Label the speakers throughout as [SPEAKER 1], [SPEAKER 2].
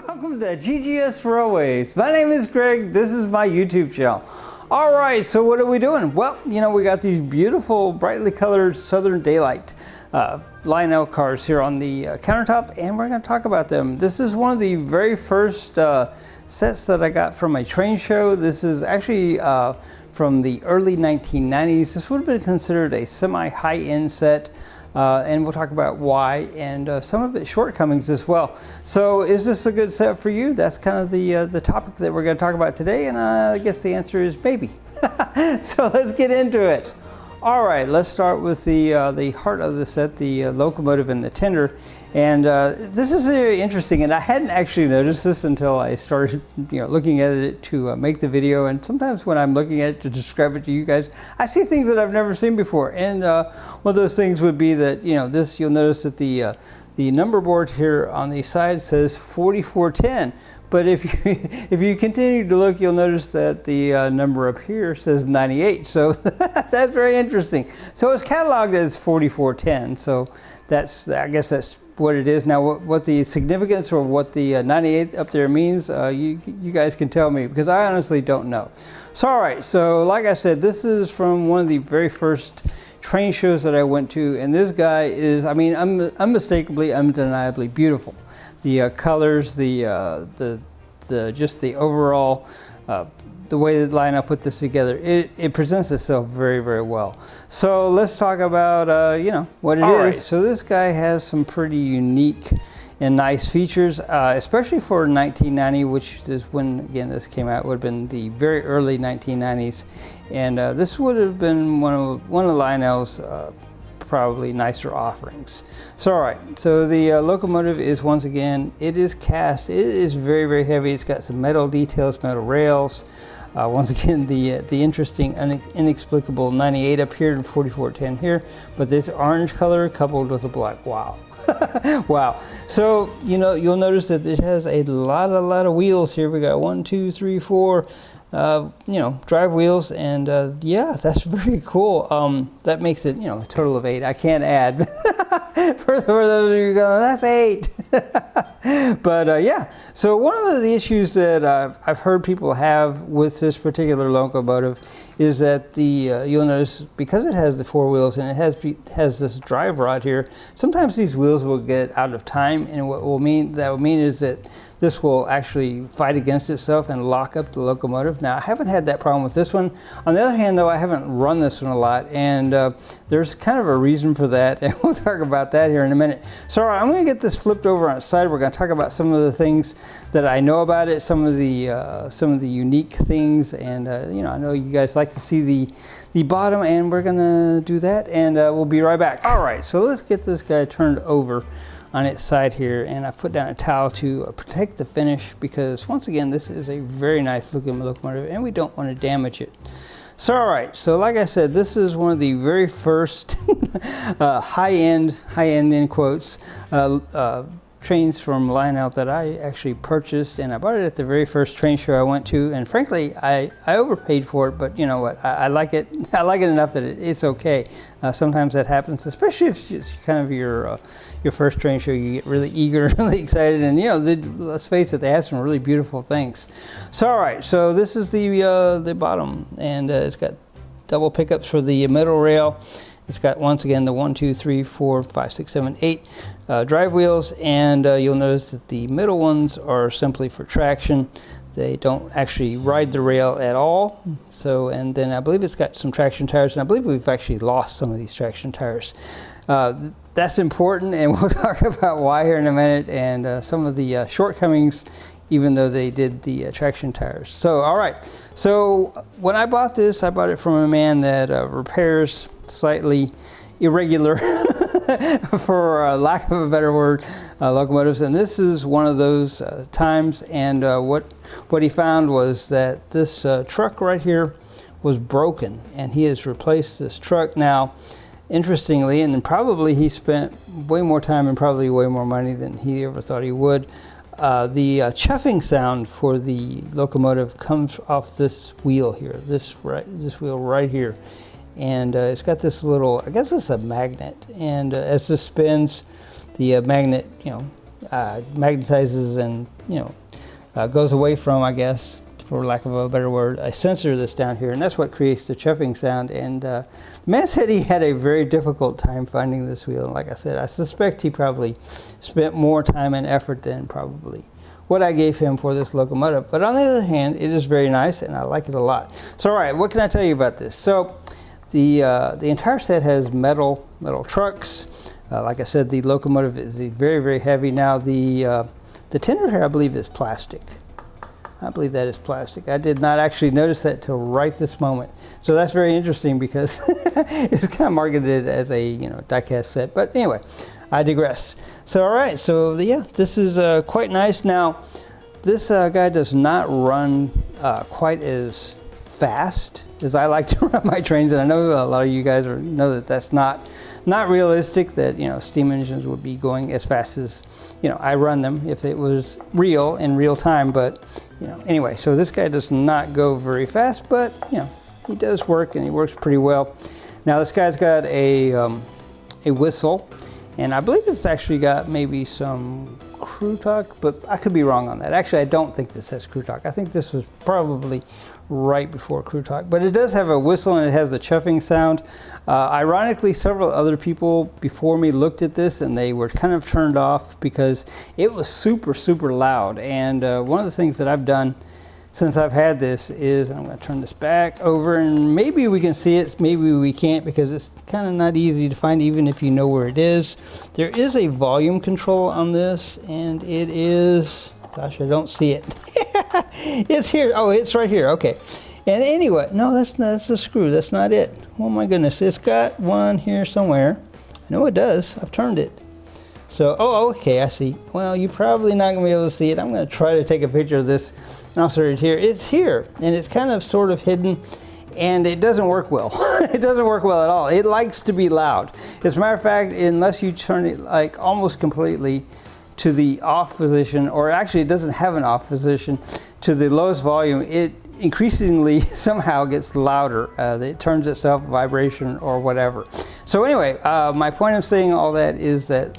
[SPEAKER 1] Welcome to GGS Railways. My name is Greg. This is my YouTube channel. All right, so what are we doing? Well, you know, we got these beautiful, brightly colored Southern Daylight Lionel cars here on the countertop, and we're going to talk about them. This is one of the very first sets that I got from a train show. This is actually from the early 1990s. This would have been considered a semi-high-end set. And we'll talk about why and some of its shortcomings as well. So is this a good set for you? That's kind of the topic that we're going to talk about today, and I guess the answer is maybe. So let's get into it. All right, let's start with the heart of the set, the locomotive and the tender. And this is very interesting, and I hadn't actually noticed this until I started, looking at it to make the video. And sometimes when I'm looking at it to describe it to you guys, I see things that I've never seen before. And one of those things would be that, this, you'll notice that the number board here on the side says 4410. But if you continue to look, you'll notice that the number up here says 98. So that's very interesting. So it's cataloged as 4410. So I guess that's what it is. Now, what the significance or what the 98 up there means, you guys can tell me, because I honestly don't know. So all right, so like I said, this is from one of the very first train shows that I went to, and this guy is, I mean, unmistakably, undeniably beautiful. The colors, just the overall, the way that Lionel put this together, it presents itself very, very well. So let's talk about, what it is. Right. So this guy has some pretty unique and nice features, especially for 1990, which is when, again, this came out. Would have been the very early 1990s. And this would have been one of Lionel's probably nicer offerings. So all right, so the locomotive is, once again, it is cast. It is very, very heavy. It's got some metal details, metal rails. Once again, the interesting, inexplicable 98 up here and 4410 here, but this orange color coupled with a black, wow. Wow. So, you'll notice that it has a lot of wheels here. We got 1, 2, 3, 4, drive wheels, and yeah, that's very cool. That makes it, a total of 8. I can't add. for those of you going, that's 8. But yeah, so one of the issues that I've heard people have with this particular locomotive is that you'll notice, because it has the 4 wheels and it has this drive rod here, sometimes these wheels will get out of time, and what will mean is that this will actually fight against itself and lock up the locomotive. Now, I haven't had that problem with this one. On the other hand, though, I haven't run this one a lot, and there's kind of a reason for that, and we'll talk about that here in a minute. So, all right, I'm going to get this flipped over on its side. We're going to talk about some of the things that I know about it, some of the unique things, and I know you guys like to see the bottom, and we're going to do that, and we'll be right back. All right, so let's get this guy turned over on its side here, and I've put down a towel to protect the finish, because once again, this is a very nice looking locomotive and we don't want to damage it. So all right, so like I said, this is one of the very first high-end in quotes trains from Lionel that I actually purchased, and I bought it at the very first train show I went to, and frankly I overpaid for it, but you know what, I like it. I like it enough that it's okay. Sometimes that happens, especially if it's kind of your first train show. You get really eager, really excited, and let's face it, they have some really beautiful things. So all right, so this is the bottom, and it's got double pickups for the middle rail. It's got, once again, the 1, 2, 3, 4, 5, 6, 7, 8 drive wheels, and you'll notice that the middle ones are simply for traction. They don't actually ride the rail at all. So, and then I believe it's got some traction tires, and I believe we've actually lost some of these traction tires. That's important, and we'll talk about why here in a minute, and some of the shortcomings, even though they did the traction tires. So, all right. So when I bought this, I bought it from a man that repairs slightly irregular, for lack of a better word, locomotives. And this is one of those times. And what he found was that this truck right here was broken, and he has replaced this truck. Now, interestingly, and probably he spent way more time and probably way more money than he ever thought he would, the chuffing sound for the locomotive comes off this wheel here, this wheel right here. And it's got this little, I guess it's a magnet, and as this spins, the magnet, magnetizes and, you know, goes away from, I guess, for lack of a better word, a sensor that's down here, and that's what creates the chuffing sound. And the man said he had a very difficult time finding this wheel. And like I said, I suspect he probably spent more time and effort than probably what I gave him for this Locomotive. But on the other hand, it is very nice, and I like it a lot. So, all right, what can I tell you about this? So, the entire set has metal trucks. Like I said, the Locomotive is very, very heavy. Now, the tender here, I believe, is plastic. I believe that is plastic. I did not actually notice that till right this moment. So that's very interesting because it's kind of marketed as a, you know, die-cast set. But anyway, I digress. So all right, so yeah, this is quite nice. Now, this guy does not run quite as fast as I like to run my trains, and I know a lot of you guys know that that's not realistic. That, you know, steam engines would be going as fast as, you know, I run them if it was real in real time. But, you know, anyway, so this guy does not go very fast, but, you know, he does work, and he works pretty well. Now, this guy's got a whistle, and I believe it's actually got maybe some crew talk, but I could be wrong on that. Actually, I don't think this has crew talk. I think this was probably right before crew talk, but it does have a whistle, and it has the chuffing sound. Ironically, several other people before me looked at this, and they were kind of turned off because it was super, super loud. And one of the things that I've done since I've had this is, I'm going to turn this back over, and maybe we can see it, maybe we can't, because it's kind of not easy to find even if you know where it is. There is a volume control on this, and it is, gosh, I don't see it. It's here. Oh, it's right here. Okay. And anyway, no, that's a screw. That's not it. Oh my goodness. It's got one here somewhere. I know it does. I've turned it. So, oh, okay, I see. Well, you're probably not going to be able to see it. I'm going to try to take a picture of this. And I'll start it here. It's here, and it's kind of sort of hidden, and it doesn't work well. It doesn't work well at all. It likes to be loud. As a matter of fact, unless you turn it like almost completely to the off position, or actually it doesn't have an off position, to the lowest volume, it increasingly somehow gets louder. It turns itself vibration or whatever. So anyway, my point of saying all that is that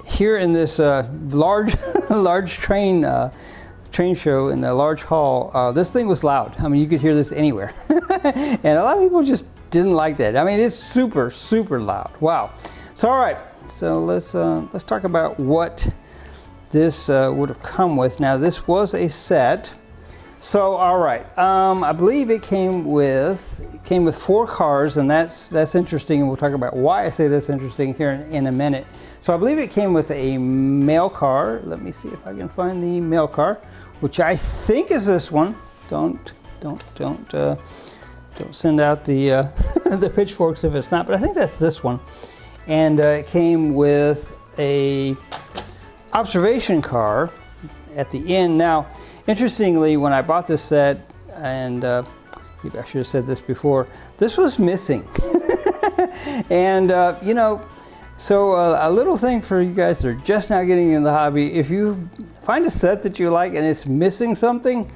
[SPEAKER 1] here in this large train show in the large hall, this thing was loud. I mean, you could hear this anywhere. And a lot of people just didn't like that. I mean, it's super, super loud. Wow. So all right, so let's talk about what this would have come with. Now, this was a set. So, all right, I believe it came with 4 cars, and that's interesting, and we'll talk about why I say that's interesting here in a minute. So, I believe it came with a mail car. Let me see if I can find the mail car, which I think is this one. Don't send out the the pitchforks if it's not, but I think that's this one. And it came with a observation car at the end. Now, interestingly, when I bought this set, and maybe I should have said this before, this was missing. And, you know, so a little thing for you guys that are just now getting in the hobby, if you find a set that you like and it's missing something,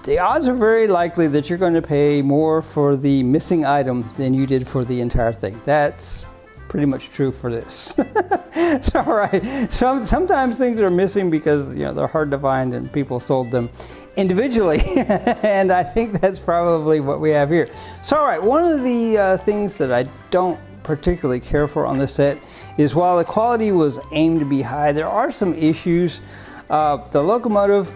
[SPEAKER 1] the odds are very likely that you're going to pay more for the missing item than you did for the entire thing. That's pretty much true for this. So, all right, sometimes things are missing because, you know, they're hard to find and people sold them individually. And I think that's probably what we have here. So, all right, one of the things that I don't particularly care for on this set is, while the quality was aimed to be high, there are some issues. The Locomotive,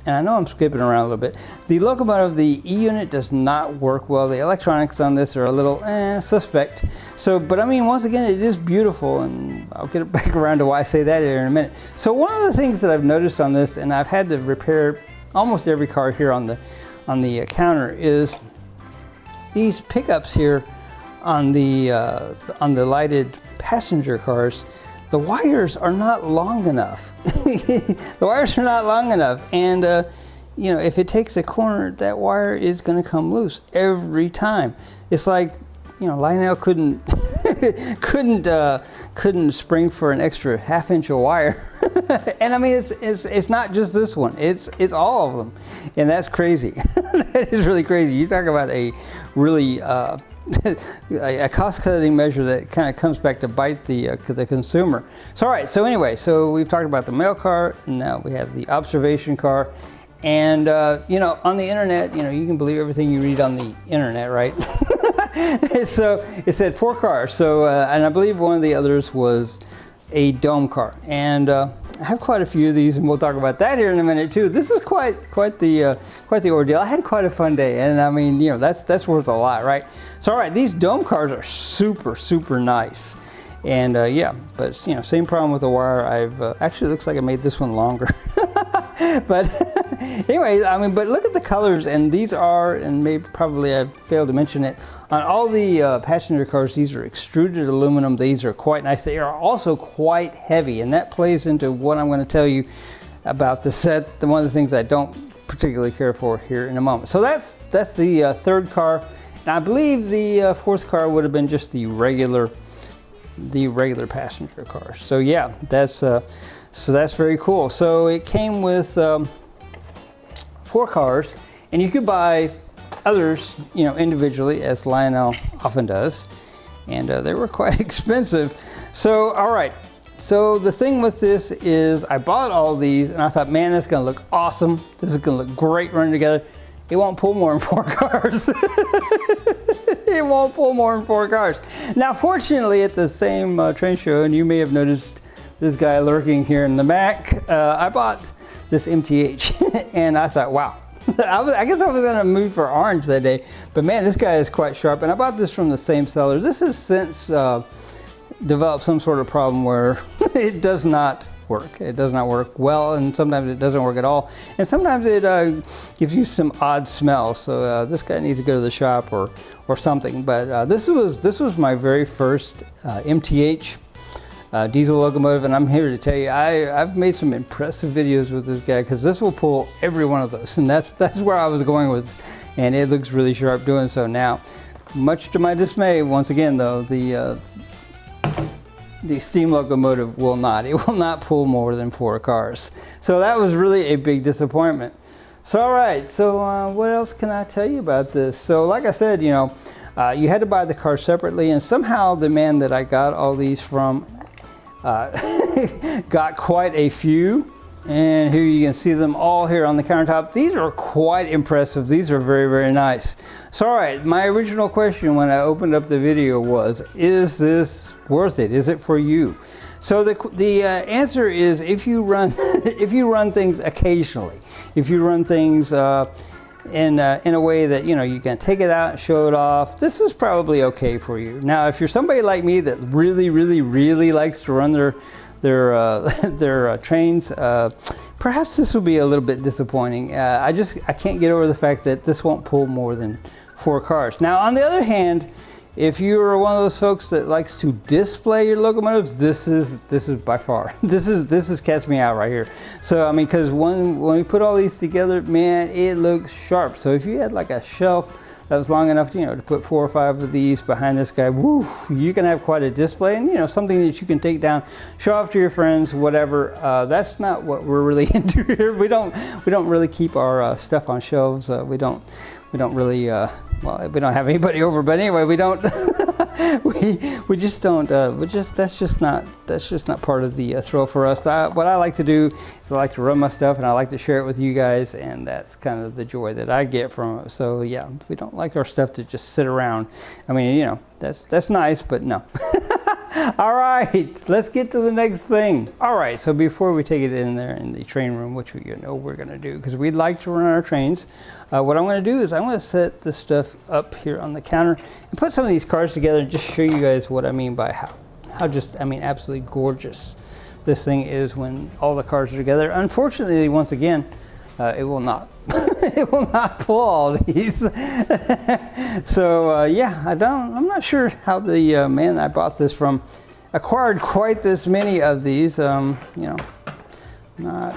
[SPEAKER 1] and I know I'm skipping around a little bit, the Locomotive, the E-unit does not work well. The electronics on this are a little suspect. So, but I mean, once again, it is beautiful, and I'll get back around to why I say that here in a minute. So one of the things that I've noticed on this, and I've had to repair almost every car here on the counter, is these pickups here on the lighted passenger cars. The wires are not long enough. The wires are not long enough, and you know, if it takes a corner, that wire is going to come loose every time. It's like, you know, Lionel couldn't spring for an extra half-inch of wire. And I mean, it's not just this one. It's all of them, and that's crazy. That is really crazy. You talk about a really a cost-cutting measure that kind of comes back to bite the consumer. So all right, so anyway, so we've talked about the mail car, and now we have the observation car. And you know, on the internet, you know, you can believe everything you read on the internet, right? So it said 4 cars. So and I believe one of the others was a dome car. And I have quite a few of these, and we'll talk about that here in a minute too. This is quite the ordeal. I had quite a fun day, and I mean, you know, that's worth a lot, right? So all right, these dome cars are super nice. And yeah, but you know, same problem with the wire. I've actually, looks like I made this one longer. But anyway, I mean, but look at the colors, and these are, and maybe probably I failed to mention it, on all the passenger cars, these are extruded aluminum. These are quite nice. They are also quite heavy, and that plays into what I'm going to tell you about the set, one of the things I don't particularly care for here in a moment. So that's the third car, and I believe the fourth car would have been just the regular passenger car. So yeah, that's very cool. So it came with 4 cars, and you could buy others, you know, individually, as Lionel often does, and they were quite expensive. So all right, so the thing with this is I bought all these, and I thought, man, that's gonna look awesome. This is gonna look great running together. It won't pull more than 4 cars. It won't pull more than 4 cars. Now, fortunately, at the same train show, and you may have noticed this guy lurking here in the back, I bought this MTH, and I thought, wow. I guess I was in a mood for orange that day, but man, this guy is quite sharp, and I bought this from the same seller. This has since developed some sort of problem where it does not work. It does not work well, and sometimes it doesn't work at all, and sometimes it gives you some odd smells. So this guy needs to go to the shop or something. But this was my very first MTH diesel locomotive, and I'm here to tell you I've made some impressive videos with this guy, because this will pull every one of those, and that's where I was going with, and it looks really sharp doing so. Now, much to my dismay, once again though, the steam locomotive will not pull more than 4 cars. So that was really a big disappointment. So all right, so what else can I tell you about this? So like I said, you know, you had to buy the car separately, and somehow the man that I got all these from got quite a few, and here you can see them all here on the countertop. These are quite impressive. These are very nice. So all right, my original question when I opened up the video was, is this worth it? Is it for you? So the answer is, if you run if you run things occasionally, if you run things in a way that, you know, you can take it out and show it off, this is probably okay for you. Now, if you're somebody like me that really likes to run their trains, perhaps this will be a little bit disappointing. I can't get over the fact that this won't pull more than 4 cars. Now, on the other hand, if you're one of those folks that likes to display your locomotives, this is by far, this is catch me out right here. So I mean, because when we put all these together, man, it looks sharp. So if you had like a shelf that was long enough, you know, to put 4 or 5 of these behind this guy, woo, you can have quite a display, and you know, something that you can take down, show off to your friends, whatever. That's not what we're really into here. We don't really keep our stuff on shelves. We don't really, well, we don't have anybody over, but anyway, we don't, we just don't, that's just not part of the thrill for us. What I like to do is I like to run my stuff, and I like to share it with you guys, and that's kind of the joy that I get from it. So yeah, we don't like our stuff to just sit around. I mean, you know, that's nice, but no. All right, let's get to the next thing. All right, so before we take it in there in the train room, which we know we're gonna do, because we'd like to run our trains, what I'm gonna do is I'm gonna set this stuff up here on the counter and put some of these cars together and just show you guys what I mean by how just, I mean, absolutely gorgeous this thing is when all the cars are together. Unfortunately, once again, it will not. It will not pull all these. So yeah, I'm not sure how the man I bought this from acquired quite this many of these. You know, not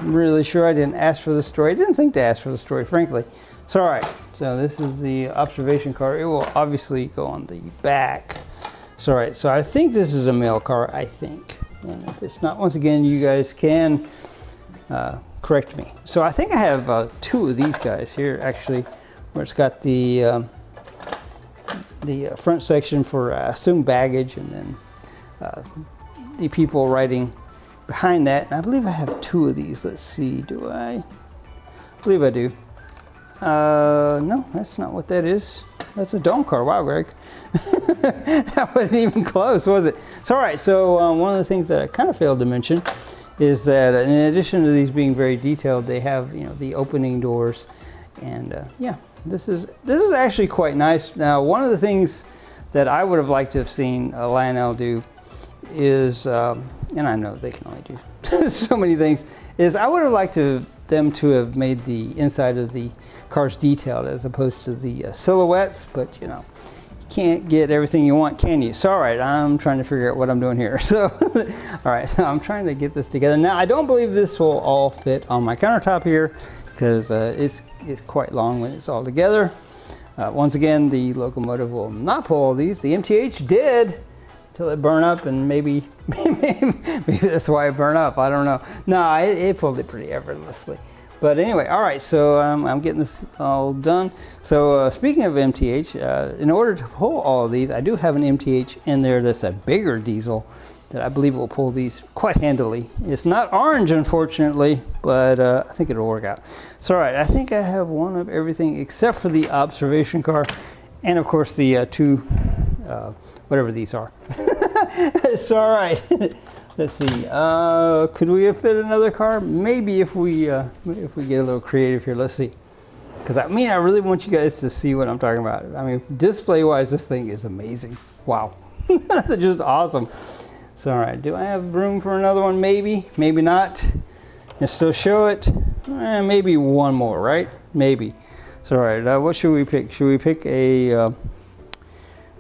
[SPEAKER 1] really sure. I didn't ask for the story. I didn't think to ask for the story, frankly. So all right, so this is the observation car. It will obviously go on the back. So all right, so I think this is a mail car, I think. And if it's not, once again, you guys can correct me. So I think I have 2 of these guys here, actually, where it's got the the front section for assumed baggage, and then the people riding behind that. And I believe I have 2 of these. Let's see, do I? I believe I do. No, that's not what that is. That's a dome car. Wow, Greg. That wasn't even close, was it? So, all right, so one of the things that I kind of failed to mention is that in addition to these being very detailed, they have, you know, the opening doors. And yeah, this is actually quite nice. Now, one of the things that I would have liked to have seen Lionel do is, and I know they can only do so many things, is I would have liked them to have made the inside of the cars detailed as opposed to the silhouettes, but you know, you can't get everything you want, can you? So all right, I'm trying to figure out what I'm doing here. So all right, so I'm trying to get this together. Now, I don't believe this will all fit on my countertop here because it's quite long when it's all together. Once again, the Locomotive will not pull all these. The MTH did until it burned up, and maybe that's why it burned up. I don't know. No, it pulled it pretty effortlessly. But anyway, all right, so I'm getting this all done. So speaking of MTH, in order to pull all of these, I do have an MTH in there that's a bigger diesel that I believe will pull these quite handily. It's not orange, unfortunately, but I think it'll work out. So all right, I think I have one of everything except for the observation car, and of course the 2, whatever these are. It's all right. Let's see. Could we have fit another car? Maybe if we get a little creative here. Let's see. Because I mean, I really want you guys to see what I'm talking about. I mean, display-wise, this thing is amazing. Wow, just awesome. So all right, do I have room for another one? Maybe, maybe not. And still show it. Maybe one more, right? Maybe. So all right, what should we pick? Should we pick a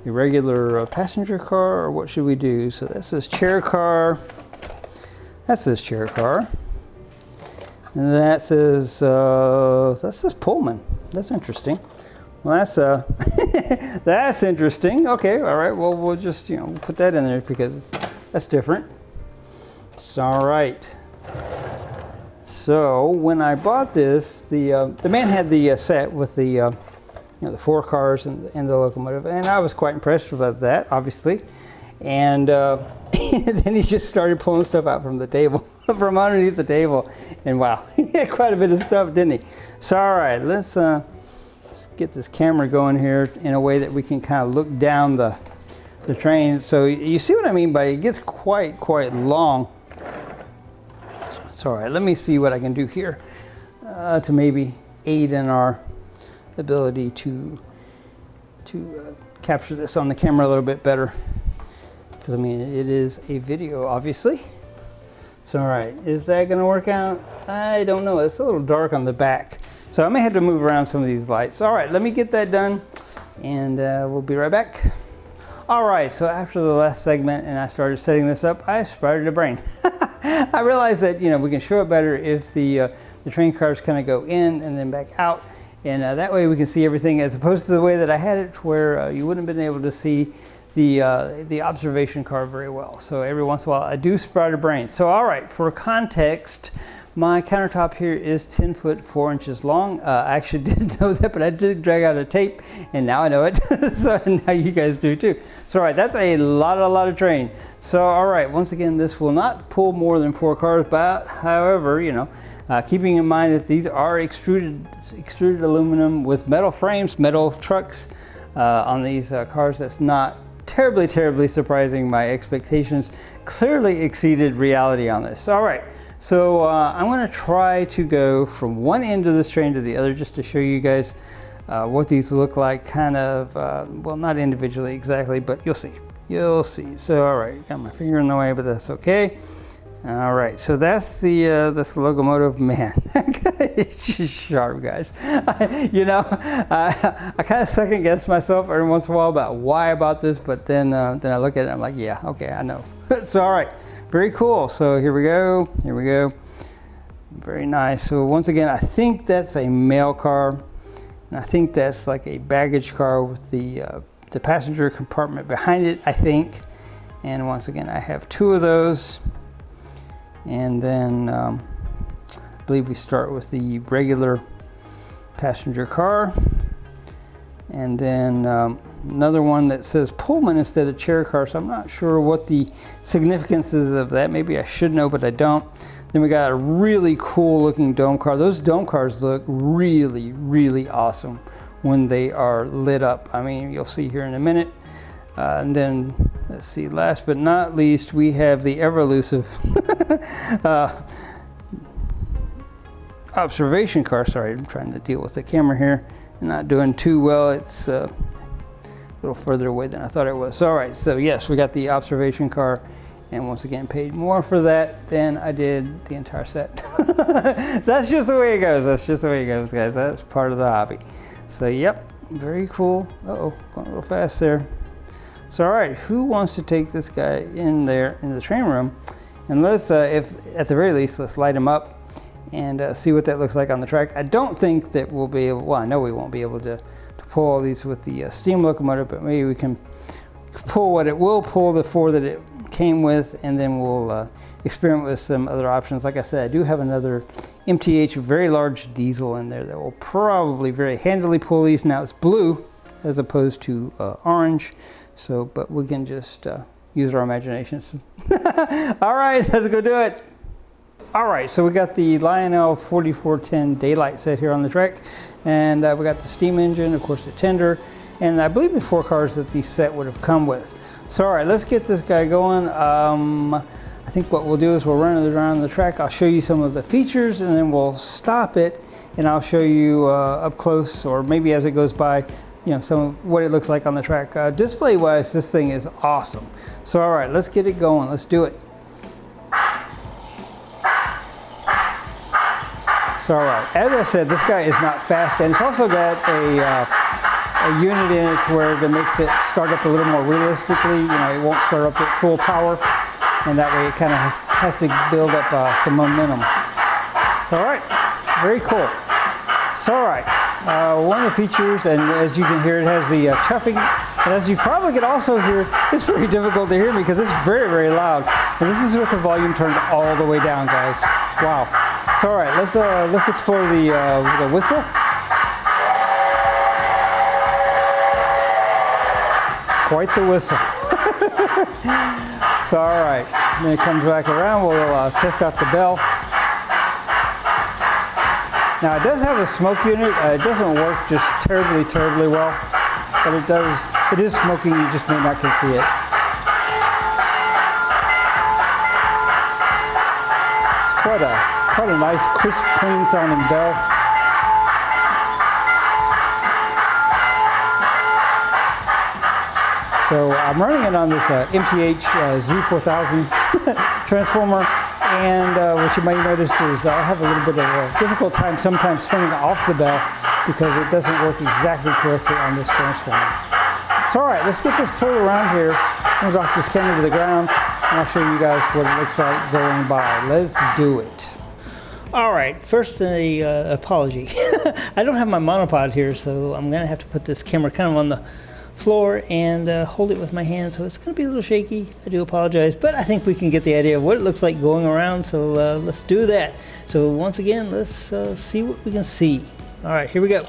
[SPEAKER 1] regular passenger car, or what should we do? So that's this chair car. That's this chair car. And that says Pullman. That's interesting. Well, that's that's interesting. Okay, all right. Well, we'll just put that in there because that's different. It's all right. So when I bought this, the man had the set with the the 4 cars and the Locomotive, and I was quite impressed with that, obviously. And then he just started pulling stuff out from the table, from underneath the table, and wow, he had quite a bit of stuff, didn't he? So all right, let's get this camera going here in a way that we can kind of look down the train. So you see what I mean by it gets quite long. So all right, let me see what I can do here to maybe aid in our ability to capture this on the camera a little bit better, because I mean it is a video, obviously. So all right, is that going to work out? I don't know. It's a little dark on the back, so I may have to move around some of these lights. All right, let me get that done, and we'll be right back. All right, so after the last segment and I started setting this up, I sprouted a brain. I realized that we can show it better if the train cars kind of go in and then back out. And that way we can see everything, as opposed to the way that I had it, where you wouldn't have been able to see the observation car very well. So every once in a while I do sprout a brain. So all right, for context, my countertop here is 10 foot 4 inches long. I actually didn't know that, but I did drag out a tape, and now I know it. So now you guys do too. So all right, that's a lot of train. So all right, once again, this will not pull more than 4 cars, but however, keeping in mind that these are extruded aluminum with metal frames, metal trucks on these cars, that's not terribly surprising. My expectations clearly exceeded reality on this. All right, so I'm going to try to go from one end of this train to the other just to show you guys what these look like, kind of, well, not individually exactly, but you'll see. You'll see. So all right, got my finger in the way, but that's okay. All right, so that's this Locomotive, man. It's just sharp, guys. I kind of second guess myself every once in a while about why I bought this, but then I look at it and I'm like, yeah, okay, I know. So all right, very cool. So here we go. Very nice. So once again, I think that's a mail car, and I think that's like a baggage car with the passenger compartment behind it, I think. And once again, I have 2 of those. And then I believe we start with the regular passenger car, and then another one that says Pullman instead of chair car, so I'm not sure what the significance is of that. Maybe I should know, but I don't. Then we got a really cool looking dome car. Those dome cars look really, really awesome when they are lit up. I mean, you'll see here in a minute. And then, let's see, last but not least, we have the ever elusive observation car. Sorry, I'm trying to deal with the camera here. Not doing too well. It's a little further away than I thought it was. So, all right, so yes, we got the observation car, and once again paid more for that than I did the entire set. That's just the way it goes. That's just the way it goes, guys. That's part of the hobby. So, yep, very cool. Uh-oh, going a little fast there. So, all right, who wants to take this guy in there into the training room? And let's, if at the very least, let's light him up and see what that looks like on the track. I don't think that we'll be able, well, I know we won't be able to pull all these with the steam locomotive, but maybe we can pull what it will pull, the 4 that it came with, and then we'll experiment with some other options. Like I said, I do have another MTH very large diesel in there that will probably very handily pull these. Now it's blue as opposed to orange, so, but we can just use our imaginations. All right, let's go do it. All right, so we got the Lionel 4410 daylight set here on the track, and we got the steam engine, of course the tender, and I believe the 4 cars that the set would have come with. So all right, let's get this guy going. I think what we'll do is we'll run it around the track. I'll show you some of the features, and then we'll stop it, and I'll show you up close, or maybe as it goes by, you know, some of what it looks like on the track. Display wise, this thing is awesome. So all right, let's get it going. Let's do it. So all right, as I said, this guy is not fast, and it's also got a unit in it where it makes it start up a little more realistically. You know, it won't start up at full power, and that way it kind of has to build up some momentum. So all right, very cool. So all right, one of the features, and as you can hear, it has the chuffing, and as you probably can also hear, it's very difficult to hear me because it's very, very loud. And this is with the volume turned all the way down, guys. Wow. So all right, let's explore the whistle. It's quite the whistle. So all right, when it comes back around, we'll test out the bell. Now it does have a smoke unit. It doesn't work just terribly well, but it is smoking. You just may not can see it. It's quite a nice, crisp, clean sounding bell. So I'm running it on this MTH Z4000 transformer, and what you might notice is I have a little bit of a difficult time sometimes turning off the bell because it doesn't work exactly correctly on this transformer. So all right, let's get this pulled around here. I'm gonna drop this camera to the ground, and I'll show you guys what it looks like going by. Let's do it. All right, first an apology. I don't have my monopod here, so I'm gonna have to put this camera kind of on the floor and hold it with my hand, so it's gonna be a little shaky. I do apologize, but I think we can get the idea of what it looks like going around, so let's do that. So once again, let's see what we can see. All right, here we go.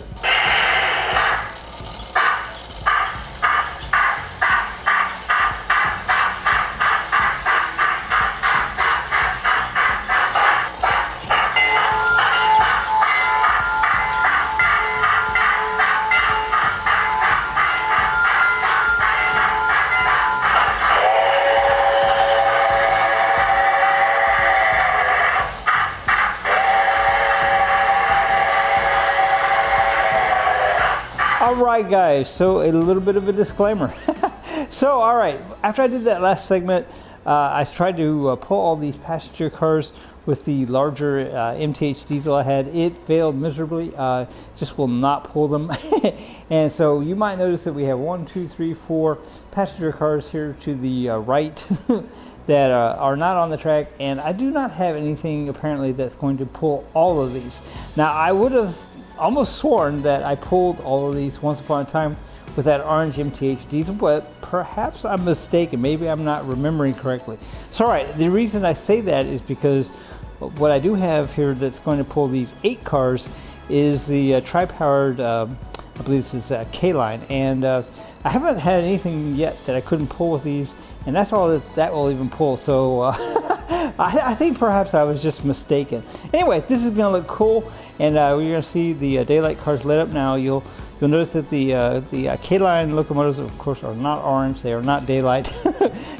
[SPEAKER 1] All right, guys, so a little bit of a disclaimer. So, all right, after I did that last segment, I tried to pull all these passenger cars with the larger MTH diesel I had. It failed miserably, just will not pull them. And so you might notice that we have 1, 2, 3, 4 passenger cars here to the right that are not on the track, and I do not have anything apparently that's going to pull all of these. Now, I would have almost sworn that I pulled all of these once upon a time with that orange MTH diesel, but perhaps I'm mistaken. Maybe I'm not remembering correctly. So all right, the reason I say that is because what I do have here that's going to pull these 8 cars is the tri-powered I believe this is K-line, and I haven't had anything yet that I couldn't pull with these, and that's all that will even pull. So I think perhaps I was just mistaken. Anyway, this is gonna look cool, and we're gonna see the daylight cars lit up now. You'll notice that the K-line locomotives, of course, are not orange. They are not daylight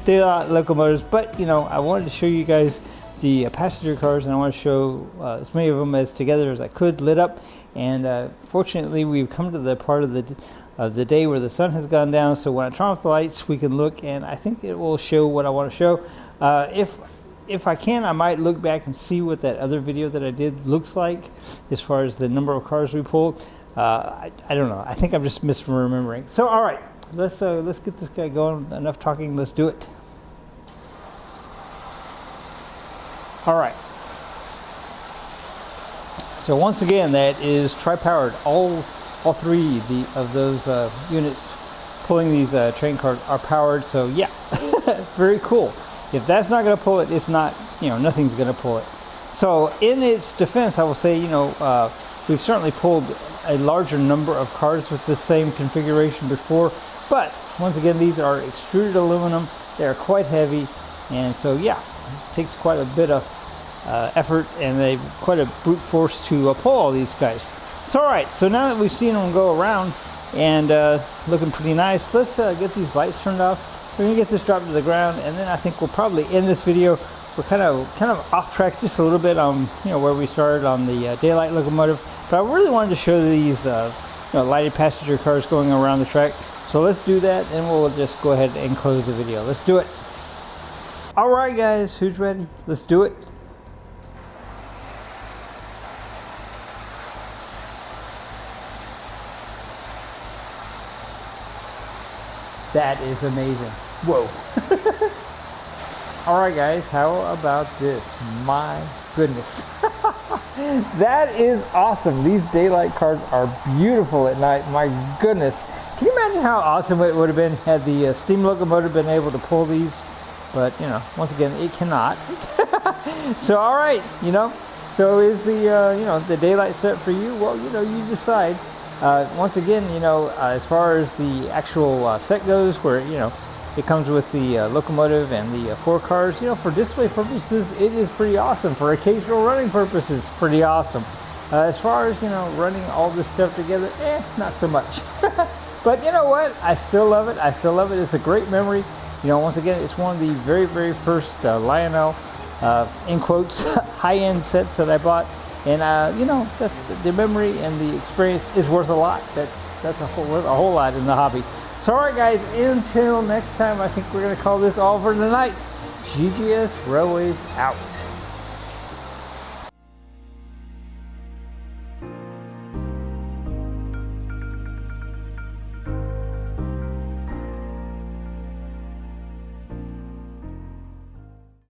[SPEAKER 1] daylight locomotives. But you know, I wanted to show you guys the passenger cars, and I want to show as many of them as together as I could lit up. And fortunately, we've come to the part of the day where the sun has gone down. So when I turn off the lights, we can look, and I think it will show what I want to show. If I can, I might look back and see what that other video that I did looks like as far as the number of cars we pulled. I don't know. I think I'm just misremembering. So all right, let's get this guy going. Enough talking. Let's do it. All right. So once again, that is tri-powered. All three of those units pulling these train cars are powered. So yeah, very cool. If that's not going to pull it, it's not. You know, nothing's going to pull it. So in its defense, I will say, you know, we've certainly pulled a larger number of cars with the same configuration before, but once again, these are extruded aluminum. They are quite heavy, and so yeah, it takes quite a bit of effort and quite a brute force to pull all these guys. So all right, so now that we've seen them go around and looking pretty nice, let's get these lights turned off. We're gonna get this dropped to the ground, and then I think we'll probably end this video. We're kind of off track just a little bit on, you know, where we started on the daylight locomotive. But I really wanted to show these you know, lighted passenger cars going around the track. So let's do that, and we'll just go ahead and close the video. Let's do it. All right, guys, who's ready? Let's do it. That is amazing. Whoa. All right, guys, how about this? My goodness. That is awesome. These daylight cars are beautiful at night. My goodness. Can you imagine how awesome it would have been had the steam locomotive been able to pull these? But, you know, once again, it cannot. So, all right, you know, so is the, you know, the daylight set for you? Well, you know, you decide. Once again, you know, as far as the actual set goes, where, you know, it comes with the locomotive and the 4 cars. You know, for display purposes, it is pretty awesome. For occasional running purposes, pretty awesome. As far as, you know, running all this stuff together, not so much. But you know what? I still love it. I still love it. It's a great memory. You know, once again, it's one of the very, very first Lionel, in quotes, high-end sets that I bought. And, you know, that's the memory and the experience is worth a lot. That's a whole lot in the hobby. So all right, guys, until next time, I think we're going to call this all for tonight. GGS Railways out.